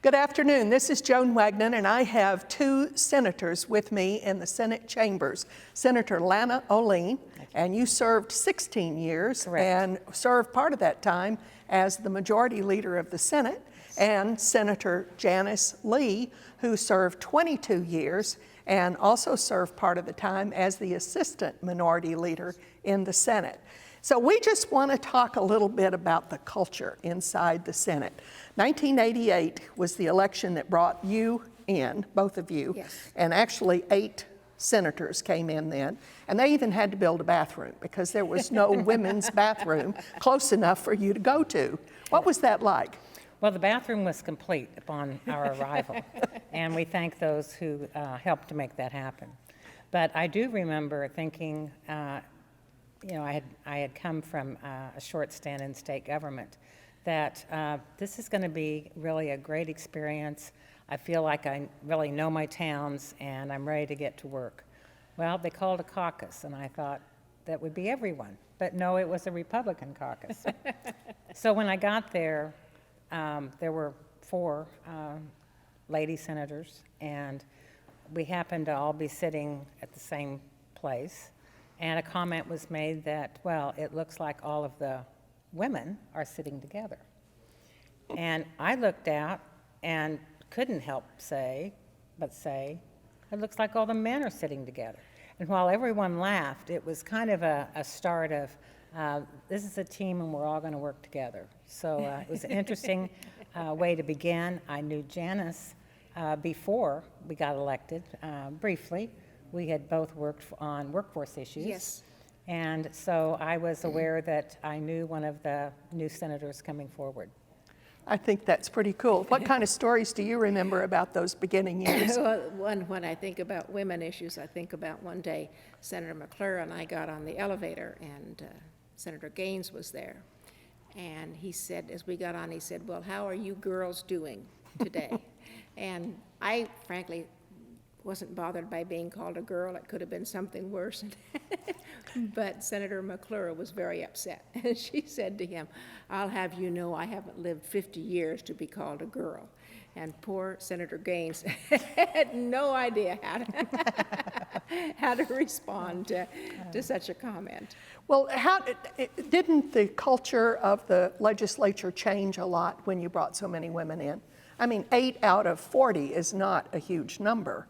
Good afternoon. This is Joan Wagnon, and I have two senators with me in the Senate chambers. Senator Lana Oleen, and you served 16 years. Correct. And served part of that time as the majority leader of the Senate, and Senator Janis Lee, who served 22 years and also served part of the time as the assistant minority leader in the Senate. So we just want to talk a little bit about the culture inside the Senate. 1988 was the election that brought you in, both of you, Yes. and actually 8 senators came in then, and they even had to build a bathroom because there was no women's bathroom close enough for you to go to. What was that like? Well, the bathroom was complete upon our arrival, and we thank those who helped to make that happen. But I do remember thinking, I had come from a short stint in state government, that this is going to be really a great experience. I feel like I really know my towns, and I'm ready to get to work. Well, they called a caucus, and I thought that would be everyone. But no, it was a Republican caucus. So when I got there, there were 4 lady senators, and we happened to all be sitting at the same place. And a comment was made that, well, it looks like all of the women are sitting together. And I looked out and couldn't help but say, it looks like all the men are sitting together. And while everyone laughed, it was kind of a start of, this is a team and we're all going to work together. So it was an interesting way to begin. I knew Janis before we got elected, briefly. We had both worked on workforce issues. Yes. And so I was aware that I knew one of the new senators coming forward. I think that's pretty cool. What kind of stories do you remember about those beginning years? Well, when I think about women issues, I think about one day Senator McClure and I got on the elevator, and Senator Gaines was there. And he said, as we got on, he said, well, how are you girls doing today? And I, frankly, wasn't bothered by being called a girl. It could have been something worse. But Senator McClure was very upset. And she said to him, I'll have you know I haven't lived 50 years to be called a girl. And poor Senator Gaines had no idea how to respond to such a comment. Well, didn't the culture of the legislature change a lot when you brought so many women in? I mean, 8 out of 40 is not a huge number,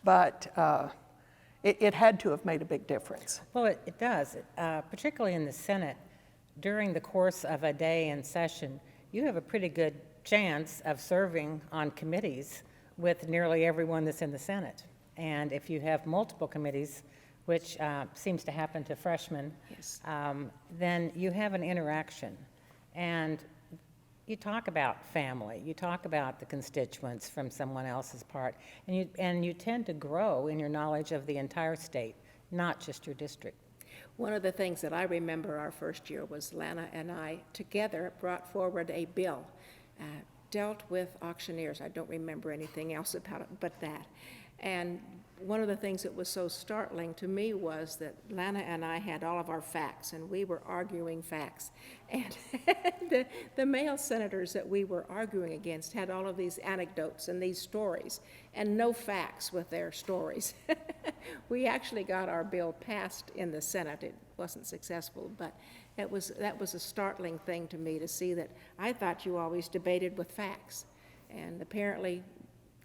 but it had to have made a big difference. Well, it does, particularly in the Senate. During the course of a day in session, you have a pretty good chance of serving on committees with nearly everyone that's in the Senate. And if you have multiple committees, which seems to happen to freshmen, Yes. then you have an interaction. And you talk about family, you talk about the constituents from someone else's part, and you tend to grow in your knowledge of the entire state, not just your district. One of the things that I remember our first year was Lana and I together brought forward a bill, dealt with auctioneers. I don't remember anything else about it but that. And one of the things that was so startling to me was that Lana and I had all of our facts, and we were arguing facts. And the male senators that we were arguing against had all of these anecdotes and these stories, and no facts with their stories. We actually got our bill passed in the Senate. It wasn't successful, but that was a startling thing to me, to see that I thought you always debated with facts, and apparently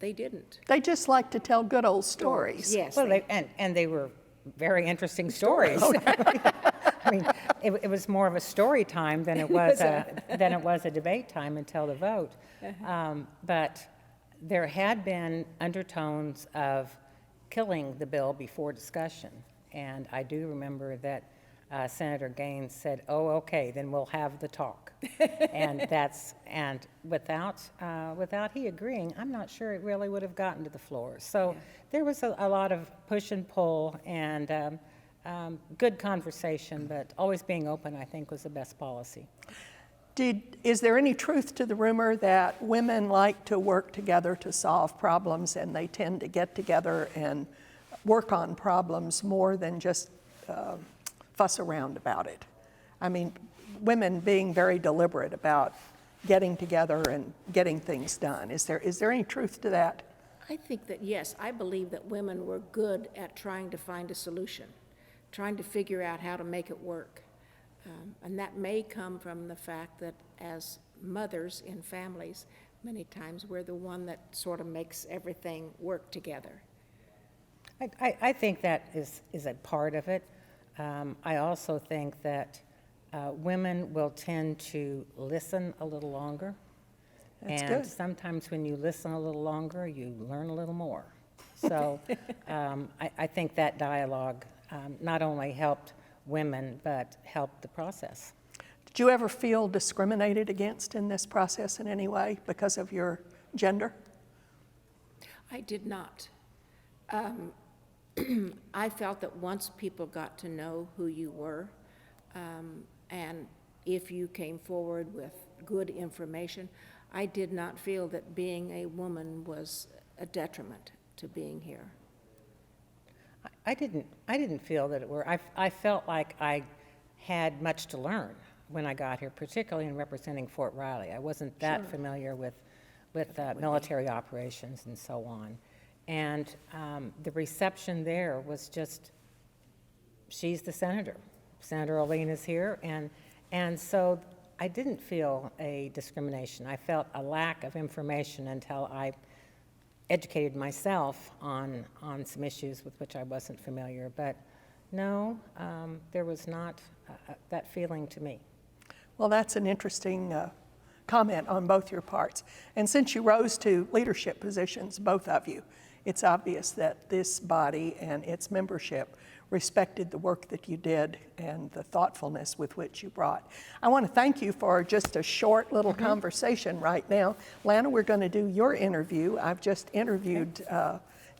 they didn't. They just like to tell good old stories. Yes. Well, they were very interesting stories. I mean, it was more of a story time than it was a debate time until the vote. But there had been undertones of killing the bill before discussion, and I do remember that Senator Gaines said, "Oh, okay, then we'll have the talk," and without he agreeing, I'm not sure it really would have gotten to the floor. So yeah. There was a lot of push and pull and good conversation, but always being open, I think, was the best policy. Is there any truth to the rumor that women like to work together to solve problems, and they tend to get together and work on problems more than just fuss around about it? I mean, women being very deliberate about getting together and getting things done. Is there any truth to that? I think that, yes, I believe that women were good at trying to find a solution, trying to figure out how to make it work. And that may come from the fact that as mothers in families, many times we're the one that sort of makes everything work together. I think that is a part of it. I also think that women will tend to listen a little longer. That's And good. sometimes when you listen a little longer, you learn a little more. So I think that dialogue not only helped women, but helped the process. Did you ever feel discriminated against in this process in any way because of your gender? I did not. I felt that once people got to know who you were, and if you came forward with good information, I did not feel that being a woman was a detriment to being here. I didn't feel that it were. I felt like I had much to learn when I got here, particularly in representing Fort Riley. I wasn't that familiar with military operations and so on. And the reception there was just, she's the senator. Senator Oleen is here, and so I didn't feel a discrimination. I felt a lack of information until I educated myself on some issues with which I wasn't familiar. But no, there was not that feeling to me. Well, that's an interesting comment on both your parts. And since you rose to leadership positions, both of you, it's obvious that this body and its membership respected the work that you did and the thoughtfulness with which you brought. I want to thank you for just a short little conversation right now. Lana, we're going to do your interview. I've just interviewed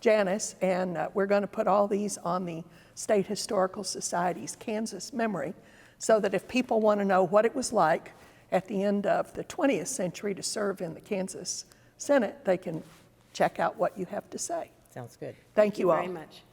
Janis, and we're going to put all these on the State Historical Society's Kansas Memory, so that if people want to know what it was like at the end of the 20th century to serve in the Kansas Senate, they can check out what you have to say. Sounds good. Thank you all. Very much.